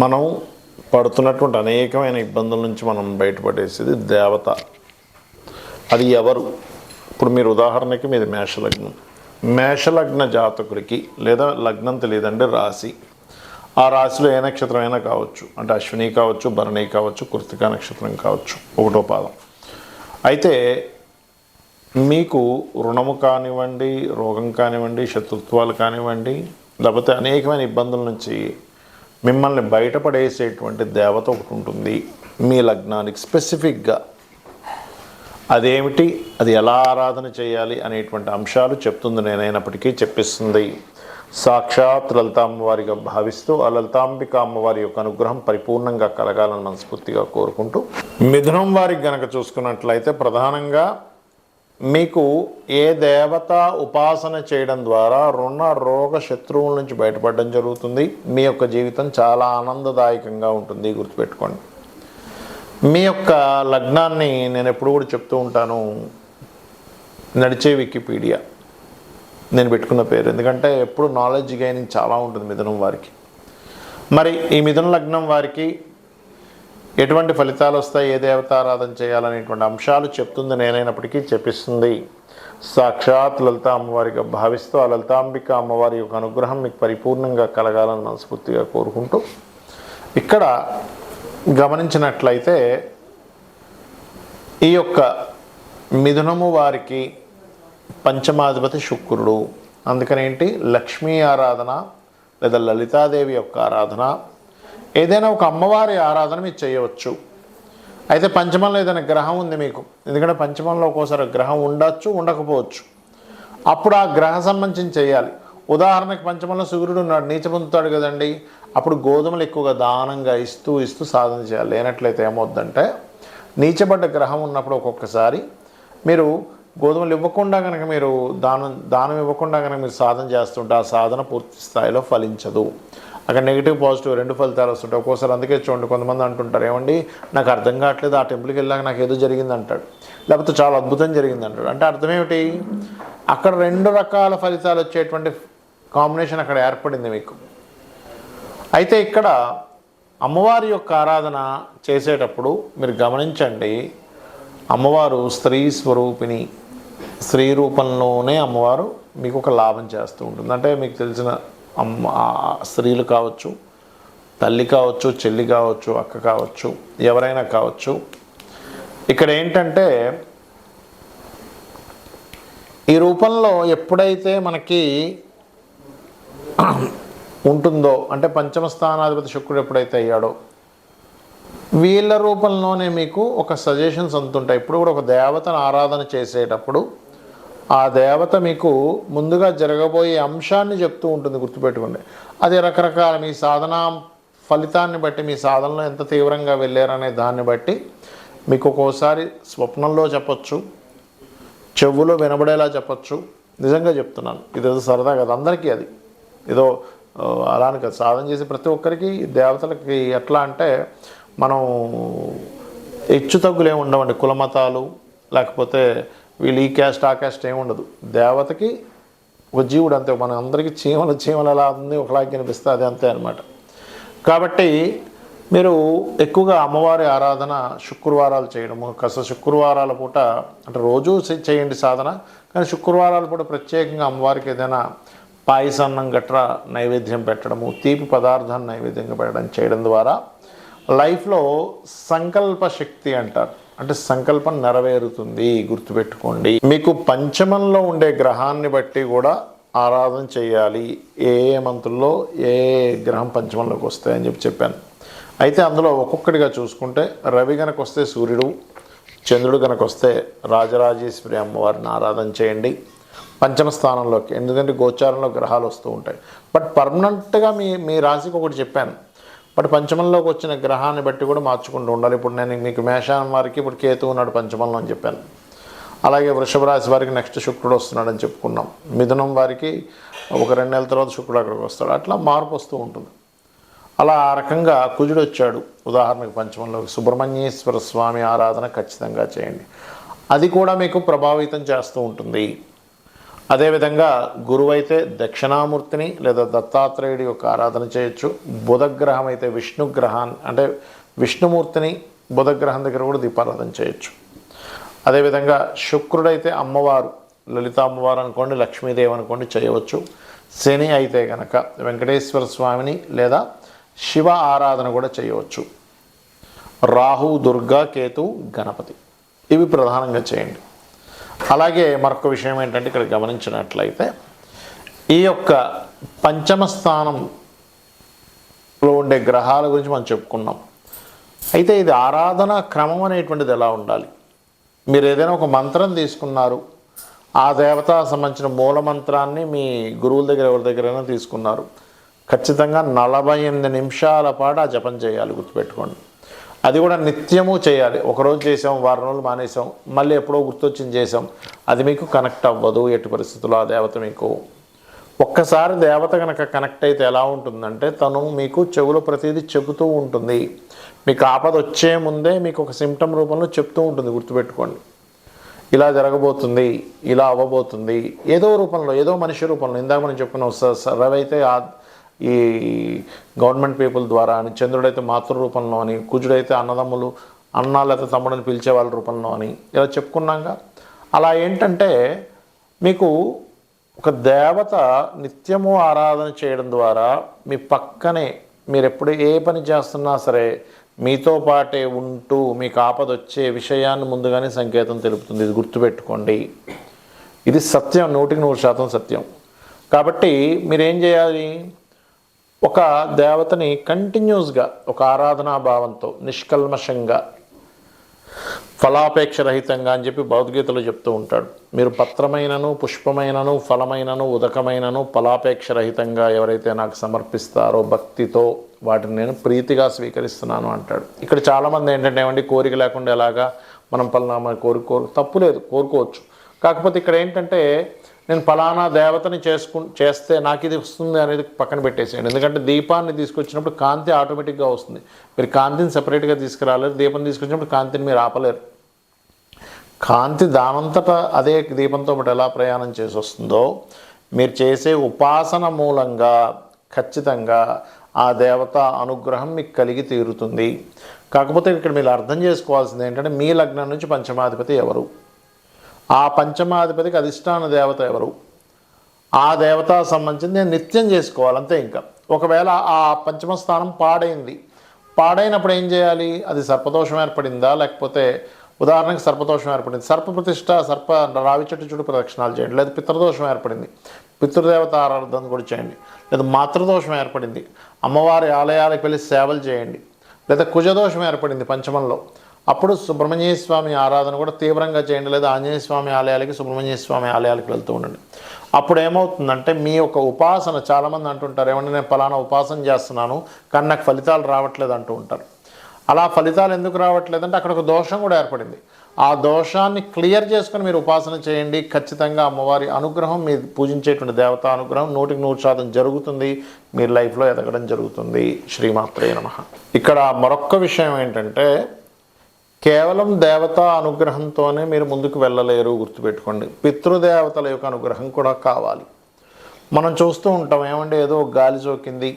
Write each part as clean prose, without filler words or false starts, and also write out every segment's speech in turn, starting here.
మనం పడుతున్నటువంటి అనేకమైన ఇబ్బందుల నుంచి మనం బయటపడేసేది దేవత. అది ఎవరు? ఇప్పుడు మీరు ఉదాహరణకి మీది మేషలగ్నం. మేషలగ్న జాతకుడికి లేదా లగ్నం తెలియదండి, రాశి. ఆ రాశిలో ఏ నక్షత్రం అయినా కావచ్చు, అంటే అశ్విని కావచ్చు, భరణి కావచ్చు, కృత్తికా నక్షత్రం కావచ్చు, ఒకటో పాదం. అయితే మీకు రుణము కానివ్వండి, రోగం కానివ్వండి, శత్రుత్వాలు కానివ్వండి, లేకపోతే అనేకమైన ఇబ్బందుల నుంచి మిమ్మల్ని బయటపడేసేటువంటి దేవత ఒకటి ఉంటుంది మీ లగ్నానికి స్పెసిఫిక్గా. అదేమిటి, అది ఎలా ఆరాధన చేయాలి అనేటువంటి అంశాలు చెప్తుంది నేనైనప్పటికీ చెప్పిస్తుంది సాక్షాత్ లలిత అమ్మవారిగా భావిస్తూ ఆ లలితాంబిక అమ్మవారి యొక్క అనుగ్రహం పరిపూర్ణంగా కలగాలని మనస్ఫూర్తిగా కోరుకుంటూ, మిథునం వారికి గనక చూసుకున్నట్లయితే ప్రధానంగా మీకు ఏ దేవత ఉపాసన చేయడం ద్వారా రుణ రోగ శత్రువుల నుంచి బయటపడడం జరుగుతుంది. మీ యొక్క జీవితం చాలా ఆనందదాయకంగా ఉంటుంది. గుర్తుపెట్టుకోండి, మీ యొక్క లగ్నాన్ని నేను ఎప్పుడు కూడా చెప్తూ ఉంటాను, నడిచే వికీపీడియా నేను పెట్టుకున్న పేరు. ఎందుకంటే ఎప్పుడు నాలెడ్జ్ గెయినింగ్ చాలా ఉంటుంది మిథునం వారికి. మరి ఈ మిథున లగ్నం వారికి ఎటువంటి ఫలితాలు వస్తాయి, ఏ దేవతారాధన చేయాలనేటువంటి అంశాలు చెప్తుంది నేనైనప్పటికీ చెప్పిస్తుంది సాక్షాత్ లలిత అమ్మవారిగా భావిస్తూ ఆ లలితాంబిక అమ్మవారి యొక్క అనుగ్రహం మీకు పరిపూర్ణంగా కలగాలని మనస్ఫూర్తిగా కోరుకుంటూ, ఇక్కడ గమనించినట్లయితే ఈ యొక్క మిథునము వారికి పంచమాధిపతి శుక్రుడు. అందుకనేంటి, లక్ష్మీ ఆరాధన లేదా లలితాదేవి యొక్క ఆరాధన, ఏదైనా ఒక అమ్మవారి ఆరాధన మీరు చేయవచ్చు. అయితే పంచమంలో ఏదైనా గ్రహం ఉంది మీకు, ఎందుకంటే పంచమంలో ఒక్కోసారి గ్రహం ఉండొచ్చు, ఉండకపోవచ్చు. అప్పుడు ఆ గ్రహ సంబంధించి చేయాలి. ఉదాహరణకి పంచమంలో సూర్యుడు ఉన్నాడు, నీచ పొందుతాడు కదండి, అప్పుడు గోధుమలు ఎక్కువగా దానంగా ఇస్తూ సాధన చేయాలి. లేనట్లయితే ఏమవుద్దంటే, నీచబడ్డ గ్రహం ఉన్నప్పుడు ఒక్కొక్కసారి మీరు గోధుమలు ఇవ్వకుండా కనుక మీరు దానం ఇవ్వకుండా కనుక మీరు సాధన చేస్తుంటే ఆ సాధన పూర్తి స్థాయిలో ఫలించదు. అక్కడ నెగిటివ్ పాజిటివ్ రెండు ఫలితాలు వస్తుంటాయి ఒక్కోసారి. అందుకే చూడండి, కొంతమంది అంటుంటారు, ఏమండి నాకు అర్థం కావట్లేదు, ఆ టెంపుల్కి వెళ్ళాక నాకు ఏదో జరిగింది అంటాడు, లేకపోతే చాలా అద్భుతం జరిగింది అంటాడు. అంటే అర్థం ఏమిటి, అక్కడ రెండు రకాల ఫలితాలు వచ్చేటువంటి కాంబినేషన్ అక్కడ ఏర్పడింది మీకు. అయితే ఇక్కడ అమ్మవారి యొక్క ఆరాధన చేసేటప్పుడు మీరు గమనించండి, అమ్మవారు స్త్రీ స్వరూపిణి. స్త్రీ రూపంలోనే అమ్మవారు మీకు ఒక లాభం చేస్తూ ఉంటుంది. అంటే మీకు తెలిసిన స్త్రీలు కావచ్చు, తల్లి కావచ్చు, చెల్లి కావచ్చు, అక్క కావచ్చు, ఎవరైనా కావచ్చు. ఇక్కడ ఏంటంటే, ఈ రూపంలో ఎప్పుడైతే మనకి ఉంటుందో, అంటే పంచమ స్థానాధిపతి శుక్రుడు ఎప్పుడైతే అయ్యాడో, వీళ్ళ రూపంలోనే మీకు ఒక సజెషన్స్ అంతుంటాయి. ఇప్పుడు కూడా ఒక దేవతను ఆరాధన చేసేటప్పుడు ఆ దేవత మీకు ముందుగా జరగబోయే అంశాన్ని చెప్తూ ఉంటుంది. గుర్తుపెట్టుకోండి, అది రకరకాల మీ సాధన ఫలితాన్ని బట్టి, మీ సాధనలో ఎంత తీవ్రంగా వెళ్ళారనే దాన్ని బట్టి మీకు ఒక్కోసారి స్వప్నంలో చెప్పచ్చు, చెవులో వినబడేలా చెప్పచ్చు. నిజంగా చెప్తున్నాను, ఇదేదో సరదా కదా అందరికీ, అది ఏదో అలానే కదా. సాధన చేసి ప్రతి ఒక్కరికి దేవతలకి ఎట్లా అంటే, మనం హెచ్చు తగ్గులు ఏమి ఉండవండి, కులమతాలు లేకపోతే వీళ్ళు ఈ క్యాస్ట్ ఆ క్యాస్ట్ ఏమి ఉండదు. దేవతకి ఒక జీవుడు అంతే. మన అందరికీ చీమలు ఎలా ఉంది ఒకలాగే కనిపిస్తే అది అంతే అనమాట. కాబట్టి మీరు ఎక్కువగా అమ్మవారి ఆరాధన శుక్రవారాలు చేయడము, శుక్రవారాల పూట, అంటే రోజు చేయండి సాధన, కానీ శుక్రవారాల పూట ప్రత్యేకంగా అమ్మవారికి ఏదైనా పాయసాన్నం గట్రా నైవేద్యం పెట్టడము, తీపి పదార్థాన్ని నైవేద్యంగా పెట్టడం చేయడం ద్వారా లైఫ్లో సంకల్ప శక్తి అంటారు, అంటే సంకల్పం నెరవేరుతుంది. గుర్తుపెట్టుకోండి, మీకు పంచమంలో ఉండే గ్రహాన్ని బట్టి కూడా ఆరాధన చేయాలి. ఏ మంత్రుల్లో ఏ గ్రహం పంచమంలోకి వస్తాయని చెప్పాను. అయితే అందులో ఒక్కొక్కటిగా చూసుకుంటే, రవి కనుక వస్తే సూర్యుడు, చంద్రుడు కనుక వస్తే రాజరాజేశ్వరి అమ్మవారిని ఆరాధన చేయండి పంచమ స్థానంలోకి. ఎందుకంటే గోచారంలో గ్రహాలు వస్తూ ఉంటాయి. బట్ పర్మనెంట్గా మీ రాశికి ఒకటి చెప్పాను, బట్ పంచమంలోకి వచ్చిన గ్రహాన్ని బట్టి కూడా మార్చుకుంటూ ఉండాలి. ఇప్పుడు నేను మీకు మేషం వారికి ఇప్పుడు కేతు ఉన్నాడు పంచమంలో అని చెప్పాను. అలాగే వృషభ రాశి వారికి నెక్స్ట్ శుక్రుడు వస్తున్నాడని చెప్పుకున్నాం. మిథునం వారికి ఒక 2 నెలల తర్వాత శుక్రుడు అక్కడికి వస్తాడు. అట్లా మార్పు వస్తూ ఉంటుంది. అలా ఆ రకంగా కుజుడు వచ్చాడు ఉదాహరణకు పంచమంలోకి, సుబ్రహ్మణ్యేశ్వర స్వామి ఆరాధన ఖచ్చితంగా చేయండి. అది కూడా మీకు ప్రభావితం చేస్తూ ఉంటుంది. అదేవిధంగా గురువు అయితే దక్షిణామూర్తిని లేదా దత్తాత్రేయుడి యొక్క ఆరాధన చేయొచ్చు. బుధగ్రహం అయితే విష్ణుగ్రహాన్ని అంటే విష్ణుమూర్తిని బుధగ్రహం దగ్గర కూడా దీపారాధన చేయొచ్చు. అదేవిధంగా శుక్రుడైతే అమ్మవారు లలిత అమ్మవారు అనుకోండి, లక్ష్మీదేవి అనుకోండి చేయవచ్చు. శని అయితే కనుక వెంకటేశ్వర స్వామిని లేదా శివ ఆరాధన కూడా చేయవచ్చు. రాహు, దుర్గా, కేతు, గణపతి ఇవి ప్రధానంగా చేయండి. అలాగే మరొక విషయం ఏంటంటే ఇక్కడ గమనించినట్లయితే ఈ యొక్క పంచమ స్థానంలో ఉండే గ్రహాల గురించి మనం చెప్పుకున్నాం. అయితే ఇది ఆరాధన క్రమం అనేటువంటిది ఎలా ఉండాలి? మీరు ఏదైనా ఒక మంత్రం తీసుకున్నారు, ఆ దేవత సంబంధించిన మూల మంత్రాన్ని మీ గురువుల దగ్గర ఎవరి దగ్గరైనా తీసుకున్నారు, ఖచ్చితంగా 48 నిమిషాల పాటు ఆ జపం చేయాలి. గుర్తుపెట్టుకోండి. అది కూడా నిత్యము చేయాలి. ఒకరోజు చేసాం, వారం రోజులు మానేసాం, మళ్ళీ ఎప్పుడో గుర్తొచ్చింది చేసాం, అది మీకు కనెక్ట్ అవ్వదు. ఎట్టి పరిస్థితుల్లో ఆ దేవత మీకు ఒక్కసారి దేవత కనుక కనెక్ట్ అయితే ఎలా ఉంటుందంటే తను మీకు చెవులో ప్రతిదీ చెబుతూ ఉంటుంది. మీకు ఆపద వచ్చే ముందే మీకు ఒక సిమ్టమ్ రూపంలో చెప్తూ ఉంటుంది. గుర్తుపెట్టుకోండి, ఇలా జరగబోతుంది, ఇలా అవ్వబోతుంది, ఏదో రూపంలో, ఏదో మనిషి రూపంలో. ఇందాక మనం చెప్పుకున్నాం, రవి అయితే ఈ గవర్నమెంట్ పీపుల్ ద్వారా అని, చంద్రుడైతే మాతృ రూపంలో అని, కుజుడైతే అన్నదమ్ములు అన్న లేకపోతే తమ్ముడని పిలిచే వాళ్ళ రూపంలో అని ఇలా చెప్పుకున్నాక, అలా ఏంటంటే మీకు ఒక దేవత నిత్యము ఆరాధన చేయడం ద్వారా మీ పక్కనే మీరు ఎప్పుడు ఏ పని చేస్తున్నా సరే మీతో పాటే ఉంటూ మీకు ఆపద వచ్చే విషయాన్ని ముందుగానే సంకేతం తెలుపుతుంది. ఇది గుర్తుపెట్టుకోండి. ఇది సత్యం, 100% సత్యం. కాబట్టి మీరేం చేయాలి? ఒక దేవతని కంటిన్యూస్గా ఒక ఆరాధనా భావంతో నిష్కల్మషంగా ఫలాపేక్ష రహితంగా అని చెప్పి భగవద్గీతలో చెప్తూ ఉంటాడు. మీరు పత్రమైనను, పుష్పమైనను, ఫలమైనను, ఉదకమైనను ఫలాపేక్ష రహితంగా ఎవరైతే నాకు సమర్పిస్తారో భక్తితో వాటిని నేను ప్రీతిగా స్వీకరిస్తున్నాను అంటాడు. ఇక్కడ చాలామంది ఏంటంటే ఏమండి కోరిక లేకుండా ఎలాగా మనం పలానా తప్పు లేదు, కోరుకోవచ్చు. కాకపోతే ఇక్కడ ఏంటంటే నేను ఫలానా దేవతని చేస్తే నాకు ఇది వస్తుంది అనేది పక్కన పెట్టేసేయండి. ఎందుకంటే దీపాన్ని తీసుకొచ్చినప్పుడు కాంతి ఆటోమేటిక్గా వస్తుంది. మీరు కాంతిని సపరేట్గా తీసుకురాలేరు, దీపం తీసుకొచ్చినప్పుడు కాంతిని మీరు ఆపలేరు. కాంతి దానంతటా అదే దీపంతో పాటు ఎలా ప్రయాణం చేసి వస్తుందో మీరు చేసే ఉపాసన మూలంగా ఖచ్చితంగా ఆ దేవత అనుగ్రహం మీకు కలిగి తీరుతుంది. కాకపోతే ఇక్కడ మీరు అర్థం చేసుకోవాల్సింది ఏంటంటే మీ లగ్నం నుంచి పంచమాధిపతి ఎవరు, ఆ పంచమాధిపతికి అధిష్టాన దేవత ఎవరు, ఆ దేవత సంబంధించి నేను నిత్యం చేసుకోవాలి అంతే. ఇంకా ఒకవేళ ఆ పంచమ స్థానం పాడైనప్పుడు ఏం చేయాలి? అది సర్పదోషం ఏర్పడిందా, లేకపోతే ఉదాహరణకి సర్పదోషం ఏర్పడింది, సర్పప్రతిష్ఠ రావి చెట్టు చుట్టూ ప్రదక్షిణాలు చేయండి. లేదా పితృదోషం ఏర్పడింది, పితృదేవత ఆరాధన కూడా చేయండి. లేదా మాతృదోషం ఏర్పడింది, అమ్మవారి ఆలయాలకు వెళ్ళి సేవలు చేయండి. లేదా కుజదోషం ఏర్పడింది పంచమంలో, అప్పుడు సుబ్రహ్మణ్య స్వామి ఆరాధన కూడా తీవ్రంగా చేయండి. లేదా ఆంజనేయ స్వామి ఆలయాలకి, సుబ్రహ్మణ్య స్వామి ఆలయాలకు వెళ్తూ ఉండండి. అప్పుడు ఏమవుతుందంటే మీ యొక్క ఉపాసన, చాలామంది అంటుంటారు ఏమంటే నేను ఫలానా ఉపాసన చేస్తున్నాను కానీ నాకు ఫలితాలు రావట్లేదు అంటూ ఉంటారు. అలా ఫలితాలు ఎందుకు రావట్లేదంటే అక్కడ ఒక దోషం కూడా ఏర్పడింది. ఆ దోషాన్ని క్లియర్ చేసుకొని మీరు ఉపాసన చేయండి. ఖచ్చితంగా అమ్మవారి అనుగ్రహం, మీరు పూజించేటువంటి దేవతా అనుగ్రహం 100% జరుగుతుంది. మీరు లైఫ్లో ఎదగడం జరుగుతుంది. శ్రీమాత్రే నమః. ఇక్కడ మరొక్క విషయం ఏంటంటే కేవలం దేవతా అనుగ్రహంతోనే మీరు ముందుకు వెళ్ళలేరు. గుర్తుపెట్టుకోండి, పితృదేవతల యొక్క అనుగ్రహం కూడా కావాలి. మనం చూస్తూ ఉంటాం ఏమంటే ఏదో గాలి సోకింది,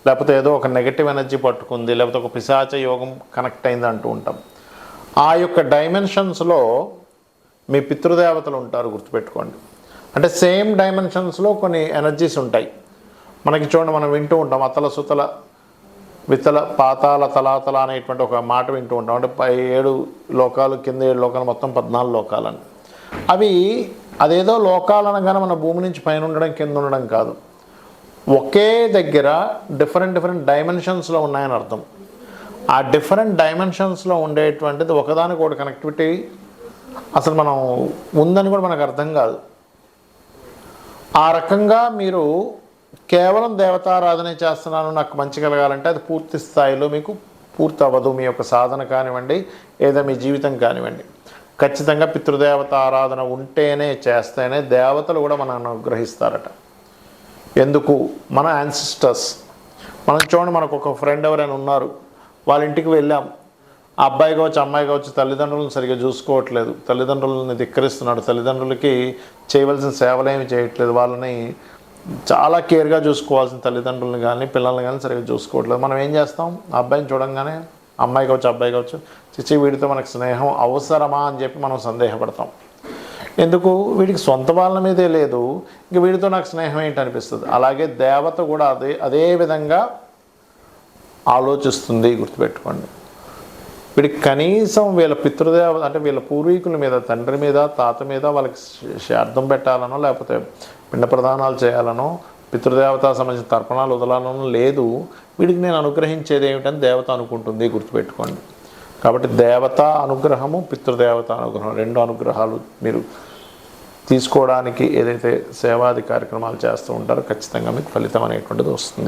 లేకపోతే ఏదో ఒక నెగటివ్ ఎనర్జీ పట్టుకుంది, లేకపోతే ఒక పిశాచ యోగం కనెక్ట్ అయింది అంటూ ఉంటాం. ఆ యొక్క డైమెన్షన్స్లో మీ పితృదేవతలు ఉంటారు. గుర్తుపెట్టుకోండి. అంటే సేమ్ డైమెన్షన్స్లో కొన్ని ఎనర్జీస్ ఉంటాయి. మనకి చూడండి, మనం వింటూ ఉంటాం అతల సుతల వితల పాతాల తలాతల అనేటువంటి ఒక మాట వింటూ ఉంటాం. అంటే 7 లోకాలు, కింద 7 లోకాలు, మొత్తం 14 లోకాలని. అదేదో లోకాలు అనగానే మన భూమి నుంచి పైన ఉండడం, కింద ఉండడం కాదు. ఒకే దగ్గర డిఫరెంట్ డైమెన్షన్స్లో ఉన్నాయని అర్థం. ఆ డిఫరెంట్ డైమెన్షన్స్లో ఉండేటువంటిది ఒకదానికొకటి కనెక్టివిటీ అసలు మనం ఉందని కూడా మనకు అర్థం కాదు. ఆ రకంగా మీరు కేవలం దేవతారాధన చేస్తున్నాను నాకు మంచి కలగాలంటే అది పూర్తి స్థాయిలో మీకు పూర్తి అవ్వదు. మీ యొక్క సాధన కానివ్వండి, లేదా మీ జీవితం కానివ్వండి, ఖచ్చితంగా పితృదేవత ఆరాధన ఉంటేనే, చేస్తేనే దేవతలు కూడా మనల్ని అనుగ్రహిస్తారట. ఎందుకు? మన యాన్సిస్టర్స్. మనం చూడండి, మనకు ఒక ఫ్రెండ్ ఎవరైనా ఉన్నారు, వాళ్ళ ఇంటికి వెళ్ళాం, ఆ అబ్బాయి కావచ్చు అమ్మాయి కావచ్చు తల్లిదండ్రులను సరిగ్గా చూసుకోవట్లేదు, తల్లిదండ్రులని ధిక్కరిస్తున్నాడు, తల్లిదండ్రులకి చేయవలసిన సేవలు ఏమి చేయట్లేదు, వాళ్ళని చాలా కేర్గా చూసుకోవాల్సిన తల్లిదండ్రులను కానీ పిల్లల్ని కానీ సరిగ్గా చూసుకోవట్లేదు. మనం ఏం చేస్తాం, ఆ అబ్బాయిని చూడంగానే అమ్మాయి కావచ్చు అబ్బాయి కావచ్చు, చిచ్చి వీడితో మనకు స్నేహం అవసరమా అని చెప్పి మనం సందేహపడతాం. ఎందుకు, వీడికి సొంత వాళ్ళ మీదే లేదు, ఇంక వీడితో నాకు స్నేహం ఏంటి అనిపిస్తుంది. అలాగే దేవత కూడా అదే విధంగా ఆలోచిస్తుంది, గుర్తుపెట్టుకోండి. వీడికి కనీసం వీళ్ళ పితృదేవత అంటే వీళ్ళ పూర్వీకుల మీద, తండ్రి మీద తాత మీద వాళ్ళకి శ్రాద్ధం పెట్టాలనో లేకపోతే పిండ ప్రదానాలు చేయాలనో పితృదేవత సంబంధించిన తర్పణాలు వదలాలనో లేదు. వీడికి నేను అనుగ్రహించేది ఏమిటని దేవత అనుకుంటుంది, గుర్తుపెట్టుకోండి. కాబట్టి దేవత అనుగ్రహము, పితృదేవత అనుగ్రహం, రెండు అనుగ్రహాలు మీరు తీసుకోవడానికి ఏదైతే సేవాది కార్యక్రమాలు చేస్తూ ఉంటారో ఖచ్చితంగా మీకు ఫలితం అనేటువంటిది వస్తుంది.